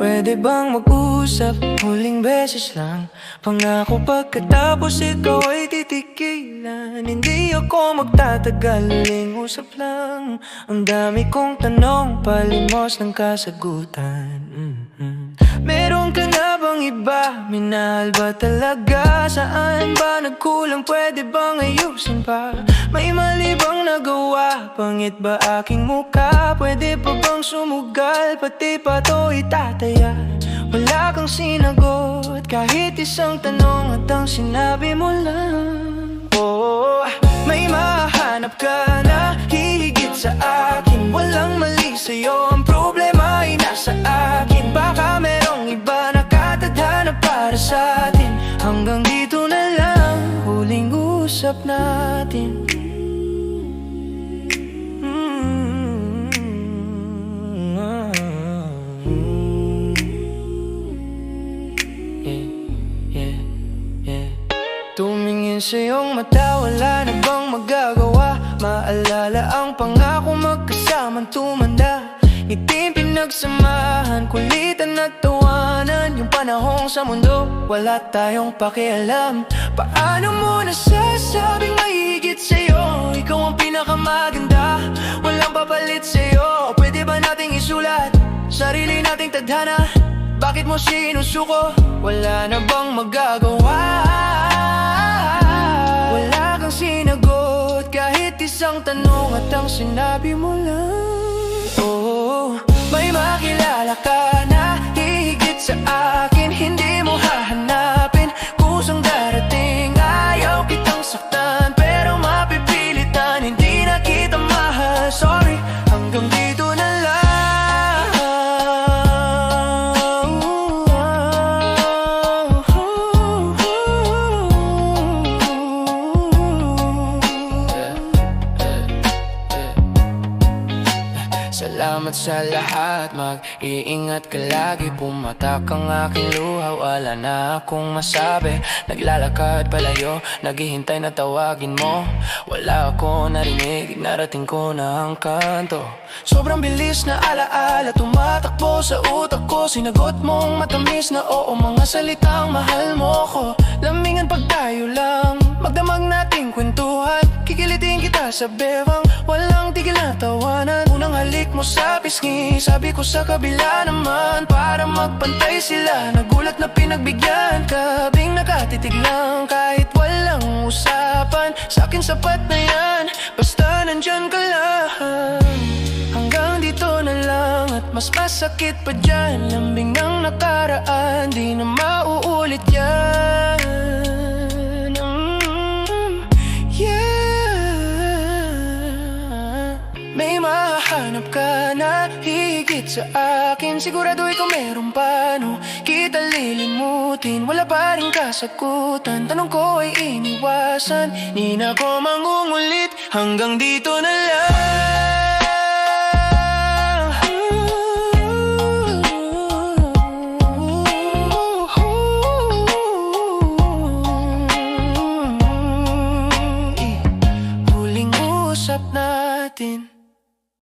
Pwede bang mag-usap, huling beses lang? Pangako pagkatapos ikaw ay titigilan. Hindi ako magtatagal, huling usap lang. Ang dami kong tanong, palimos ng kasagutan. Meron ka na bang iba? Minahal ba talaga? Saan ba nagkulang? Pwede bang ayusin pa? May mali bang nagawa? Pangit ba aking mukha? Pwede pa bang sumugal? Pati pa to itataya. Wala kang sinagot, kahit isang tanong at ang sinabi mo lang. Oh, may mahanap ka na hihigit sa akin. Walang mali sa'yo, ang problema ay nasa akin. Baka merong iba nakatadhana para sa atin. Hanggang dito na lang, huling usap natin. Tumingin sa iyong mata, wala na bang magagawa? Maalala ang pangako magkasamang tumanda. Ngiti pinagsamahan, kulitan at tawanan. Yung panahong sa mundo, wala tayong pakialam. Paano mo nasasabing mahigit sa'yo? Ikaw ang pinakamaganda, walang papalit sa'yo. Pwede ba nating isulat, sarili nating tadhana? Bakit mo sinusuko? Wala na bang magagawa? Wala kang sinagot, kahit isang tanong at ang sinabi mo lang. Oh, may makilala ka na hihigit sa akin. Hindi mo hahanapin, kusang darating. Ayaw kitang saktan, pero mapipilitan. Hindi na kita mahal, sorry, hanggang dito na lang. Salamat sa lahat, mag-iingat ka lagi. Pumatak ang aking luha, wala na akong masabi. Naglalakad palayo, naghihintay na tawagin mo. Wala ako narinig, narating ko na ang kanto. Sobrang bilis na alaala, tumatakbo sa utak ko. Sinagot mong matamis na oo, mga salitang mahal mo ko. Lamingan pag tayo lang, magdamag nating kwentuhan. Kikilitin kita sa bewang, walang tigil na tawanan. Unang halik mo sa pisngi, sabi ko sa kabila naman. Para magpantay sila, nagulat na pinagbigyan. Kabing nakatitig lang, kahit walang usapan. Sa'kin sapat na yan, basta nandyan ka lang. Hanggang dito na lang, at mas masakit pa dyan. Lambing ng nakaraan, di na mauulit yan. May mahanap ka na higit sa akin. Sigurado ikaw meron pa, no? Kita lilimutin, wala pa rin kasagutan. Tanong ko ay iniwasan, di na ko mangungulit. Hanggang dito na lang.